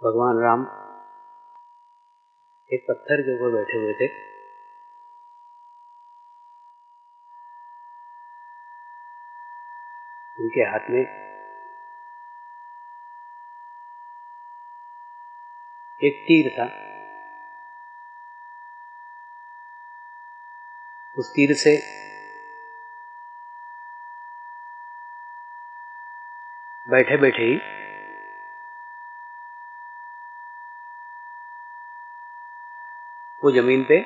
भगवान राम एक पत्थर के ऊपर बैठे हुए थे। उनके हाथ में एक तीर था। उस तीर से बैठे बैठे ही वो जमीन पे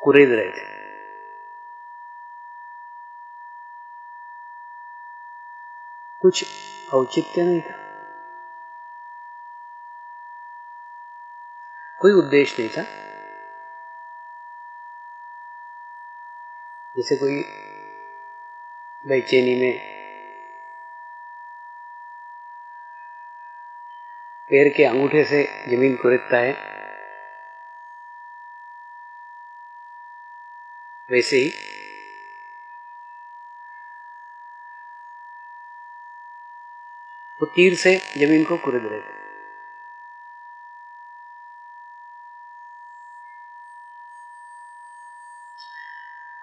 कुरेद रहे थे। कुछ औचित्य नहीं था, कोई उद्देश्य नहीं था। जैसे कोई बेचैनी में पैर के अंगूठे से जमीन कुरेदता है, वैसे ही वो तीर से जमीन को कुरेद रहे थे।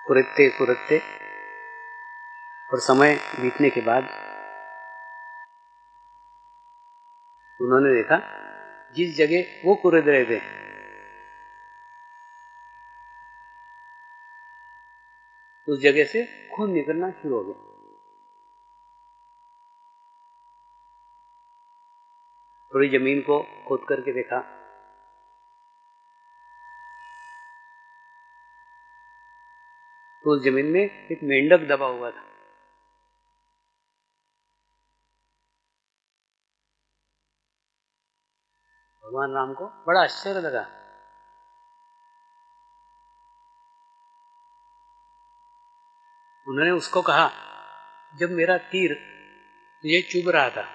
कुरेदते कुरेदते और समय बीतने के बाद उन्होंने देखा जिस जगह वो कुरेद रहे थे उस जगह से खून निकलना शुरू हो गया। थोड़ी जमीन को खोद करके देखा तो उस जमीन में एक मेंढक दबा हुआ था। भगवान राम को बड़ा आश्चर्य लगा। उन्होंने उसको कहा, जब मेरा तीर तुझे चुभ रहा था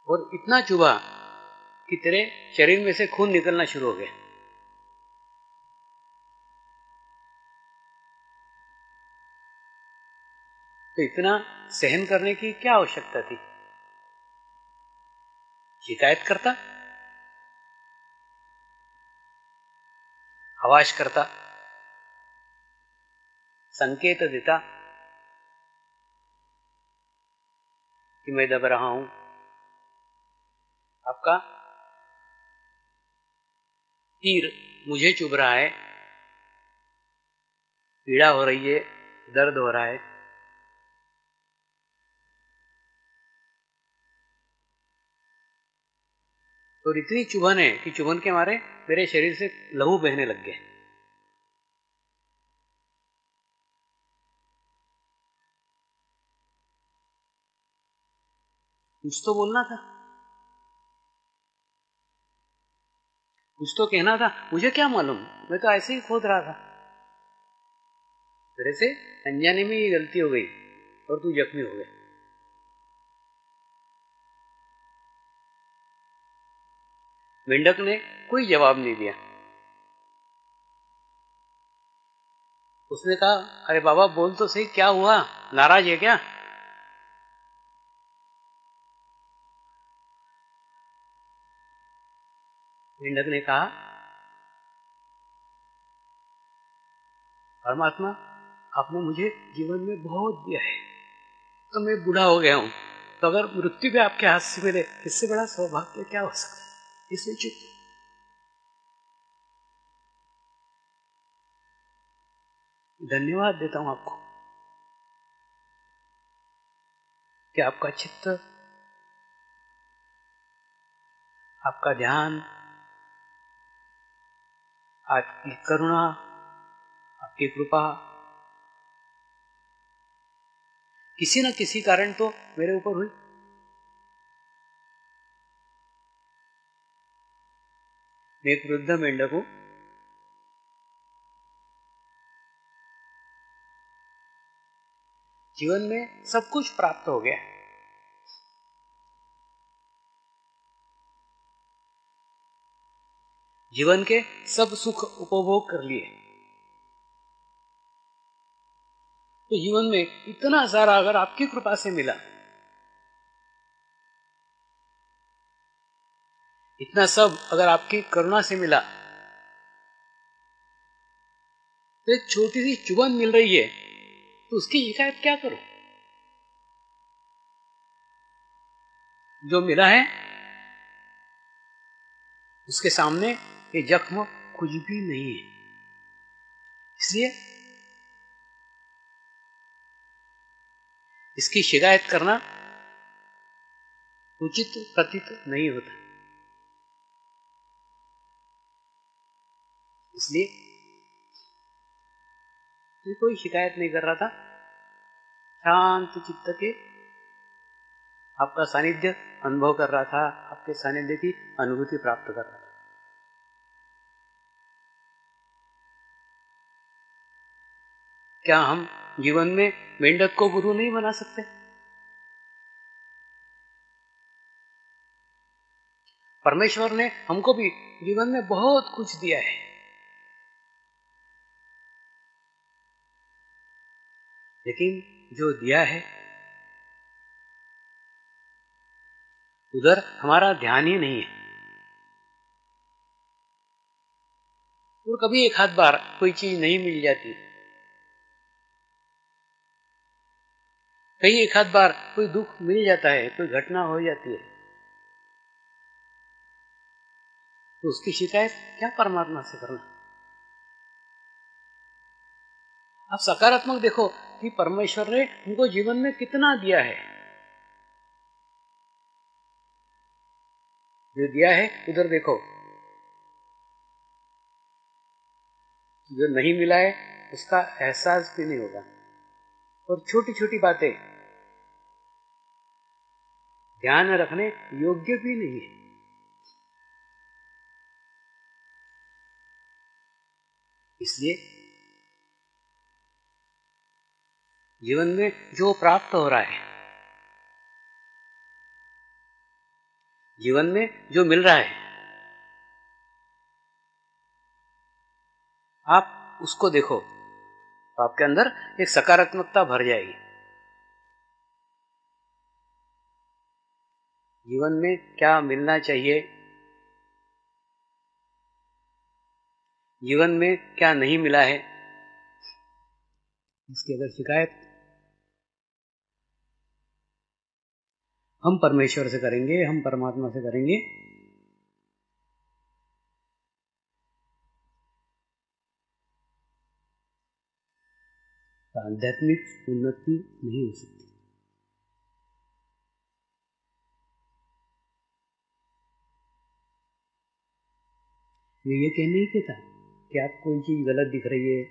और इतना चुभा कि तेरे शरीर में से खून निकलना शुरू हो गया, तो इतना सहन करने की क्या आवश्यकता थी? शिकायत करता, आवाज करता, संकेत देता कि मैं दब रहा हूं, आपका तीर मुझे चुभ रहा है, पीड़ा हो रही है, दर्द हो रहा है। तो इतनी चुभन है कि चुभन के मारे मेरे शरीर से लहू बहने लग गए। कुछ तो बोलना था, कुछ तो कहना था। मुझे क्या मालूम, मैं तो ऐसे ही खोद रहा था। तेरे से अनजाने में ये गलती हो गई और तू जख्मी हो गया। मेंढक ने कोई जवाब नहीं दिया। उसने कहा, अरे बाबा बोल तो सही, क्या हुआ, नाराज है क्या? मेंढक ने कहा, परमात्मा आपने मुझे जीवन में बहुत दिया है, तो मैं बूढ़ा हो गया हूं, तो अगर मृत्यु भी आपके हाथ से मिले, इससे बड़ा सौभाग्य क्या हो सकता है? इसलिए चुप। धन्यवाद देता हूं आपको कि आपका चित्त, आपका ध्यान, आपकी करुणा, आपकी कृपा किसी न किसी कारण तो मेरे ऊपर हुई। मैं एक वृद्ध मेंढक हूं, जीवन में सब कुछ प्राप्त हो गया, जीवन के सब सुख उपभोग कर लिए, तो जीवन में इतना सारा अगर आपकी कृपा से मिला, इतना सब अगर आपकी करुणा से मिला, तो एक छोटी सी चुभन मिल रही है तो उसकी शिकायत क्या करो? जो मिला है उसके सामने ये जख्म कुछ भी नहीं है। इसलिए इसकी शिकायत करना उचित प्रतीत नहीं होता। इसलिए कोई शिकायत नहीं कर रहा था, शांत चित्त के आपका सानिध्य अनुभव कर रहा था, आपके सानिध्य की अनुभूति प्राप्त कर रहा था। क्या हम जीवन में मेंढक को गुरु नहीं बना सकते? परमेश्वर ने हमको भी जीवन में बहुत कुछ दिया है, लेकिन जो दिया है उधर हमारा ध्यान ही नहीं है। और कभी एक आध बार कोई चीज नहीं मिल जाती, कहीं एक आध बार कोई दुख मिल जाता है, कोई घटना हो जाती है, तो उसकी शिकायत क्या परमात्मा से करना? आप सकारात्मक देखो कि परमेश्वर ने उनको जीवन में कितना दिया है। जो दिया है उधर देखो, जो नहीं मिला है उसका एहसास भी नहीं होगा। और छोटी छोटी बातें ध्यान रखने योग्य भी नहीं है। इसलिए जीवन में जो प्राप्त हो रहा है, जीवन में जो मिल रहा है, आप उसको देखो तो आपके अंदर एक सकारात्मकता भर जाएगी। जीवन में क्या मिलना चाहिए, जीवन में क्या नहीं मिला है, इसकी अगर शिकायत हम परमेश्वर से करेंगे, हम परमात्मा से करेंगे, तो आध्यात्मिक उन्नति नहीं हो सकती। ये कहने ही कहता कि आप कोई चीज गलत दिख रही है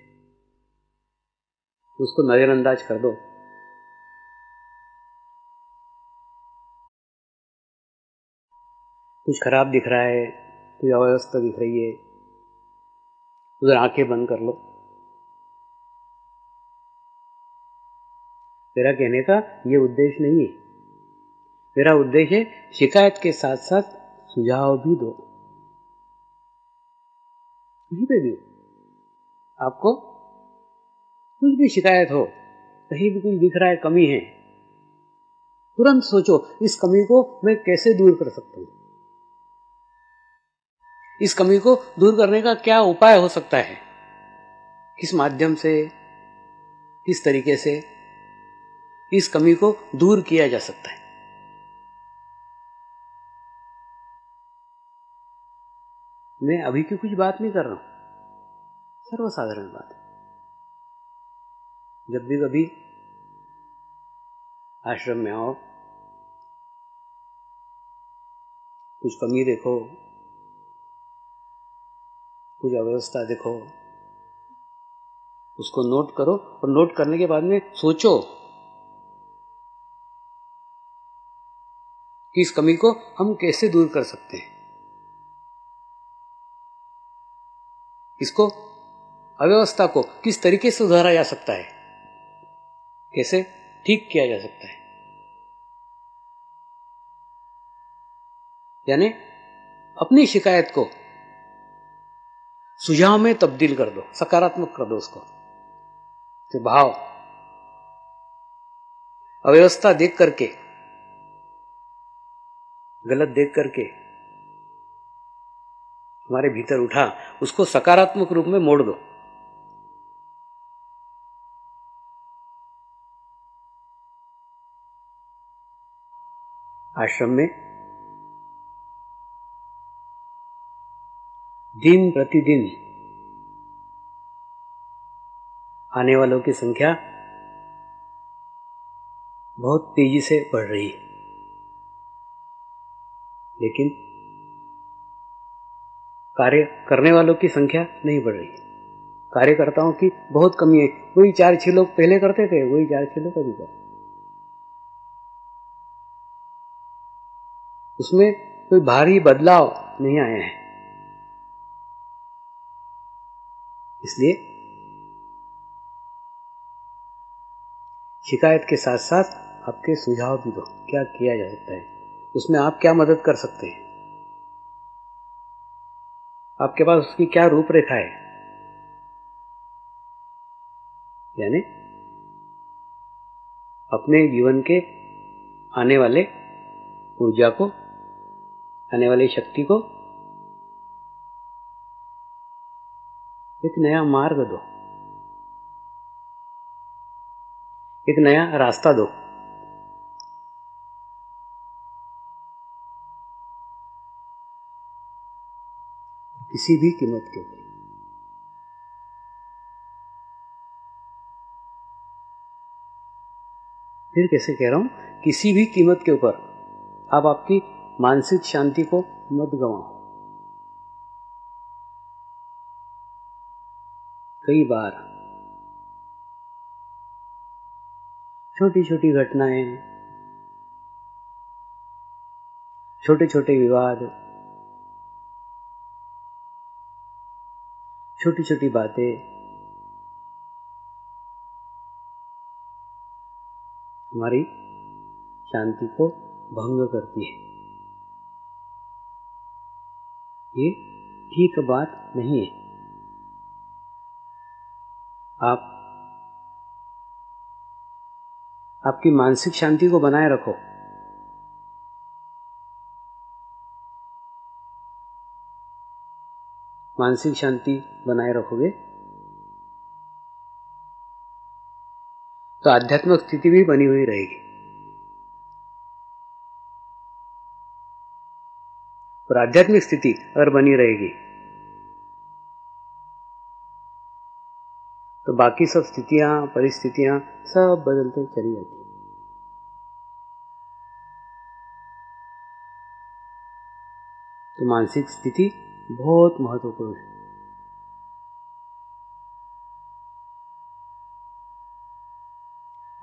तो उसको नजरअंदाज कर दो। कुछ खराब दिख रहा है, कोई अव्यवस्था दिख रही है, उधर आंखें बंद कर लो। मेरा कहने का ये उद्देश्य नहीं है। मेरा उद्देश्य है शिकायत के साथ साथ सुझाव भी दो। कहीं पे भी आपको कुछ भी शिकायत हो, कहीं भी कुछ दिख रहा है, कमी है, तुरंत सोचो इस कमी को मैं कैसे दूर कर सकता हूं, इस कमी को दूर करने का क्या उपाय हो सकता है, किस माध्यम से, किस तरीके से इस कमी को दूर किया जा सकता है। मैं अभी की कुछ बात नहीं कर रहा हूं, सर्वसाधारण बात है। जब भी कभी आश्रम में आओ, कुछ कमी देखो, कुछ अव्यवस्था देखो, उसको नोट करो और नोट करने के बाद में सोचो कि इस कमी को हम कैसे दूर कर सकते हैं, इसको अव्यवस्था को किस तरीके से सुधारा जा सकता है, कैसे ठीक किया जा सकता है। यानी अपनी शिकायत को सुझाव में तब्दील कर दो, सकारात्मक कर दो उसको, तो भाव अव्यवस्था देख करके, गलत देख करके हमारे भीतर उठा, उसको सकारात्मक रूप में मोड़ दो। आश्रम में दिन प्रतिदिन आने वालों की संख्या बहुत तेजी से बढ़ रही है, लेकिन कार्य करने वालों की संख्या नहीं बढ़ रही। कार्यकर्ताओं की बहुत कमी है। वही 4-6 लोग पहले करते थे, वही 4-6 लोग अभी करते। उसमें कोई भारी बदलाव नहीं आया है। इसलिए शिकायत के साथ साथ आपके सुझाव भी दो, क्या किया जा सकता है, उसमें आप क्या मदद कर सकते हैं, आपके पास उसकी क्या रूपरेखा है। यानी अपने जीवन के आने वाले ऊर्जा को, आने वाली शक्ति को एक नया मार्ग दो, एक नया रास्ता दो। किसी भी कीमत के ऊपर। फिर कैसे कह रहा हूं, किसी भी कीमत के ऊपर आप आपकी मानसिक शांति को मत गंवाओ। कई बार छोटी छोटी घटनाएं, छोटे छोटे विवाद, छोटी छोटी बातें हमारी शांति को भंग करती है। ये ठीक बात नहीं है। आप आपकी मानसिक शांति को बनाए रखो। मानसिक शांति बनाए रखोगे तो आध्यात्मिक स्थिति भी बनी हुई रहेगी। और आध्यात्मिक स्थिति अगर बनी रहेगी तो बाकी सब स्थितियां, परिस्थितियां सब बदलते चली जाती है। तो मानसिक स्थिति बहुत महत्वपूर्ण है।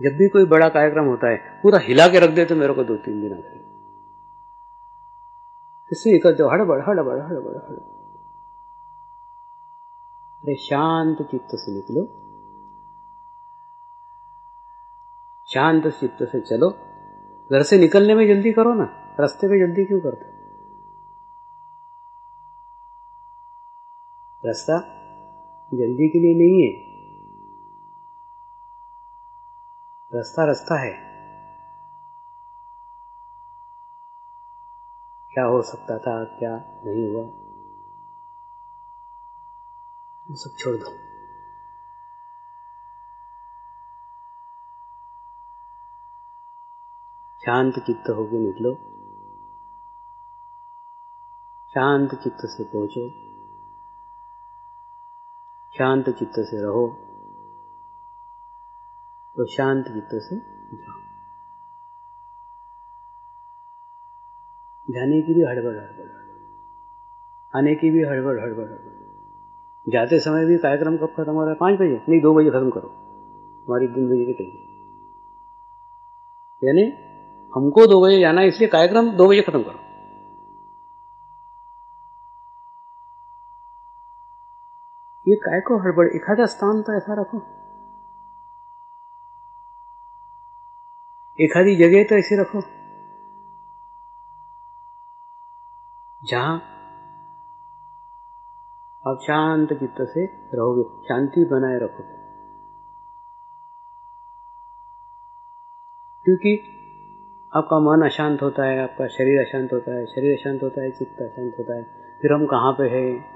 जब भी कोई बड़ा कार्यक्रम होता है, पूरा हिला के रख दे तो मेरे को 2-3 दिन आते, इससे निकल जाओ, हड़बड़ हड़बड़ हड़बड़ हड़बड़। अरे शांत चित्त से निकलो, शांत चित्त से चलो। घर से निकलने में जल्दी करो ना, रास्ते में जल्दी क्यों करते? रास्ता जल्दी के लिए नहीं है, रास्ता रास्ता है। क्या हो सकता था, क्या नहीं हुआ, वो सब छोड़ दो। शांत चित्त होकर निकलो, शांत चित्त से पहुंचो, शांत चित्त से रहो और शांत चित्त से जाओ। जाने की भी हड़बड़ हड़बड़, आने की भी हड़बड़ हड़बड़ हड़बड़। जाते समय भी कार्यक्रम कब खत्म हो रहा है? 5 बजे? नहीं, 2 बजे खत्म करो। हमारी 3 बजे की ट्रेन, यानी हमको 2 बजे जाना है, इसलिए कार्यक्रम 2 बजे खत्म करो। ये काय को हड़बड़? एखादा स्थान तो ऐसा रखो, एखादी जगह तो ऐसी रखो जहां आप शांत चित्त से रहोगे, शांति बनाए रखोगे। क्योंकि आपका मन अशांत होता है, आपका शरीर अशांत होता है, शरीर अशांत होता है, चित्त अशांत होता है, फिर हम कहाँ पे हैं,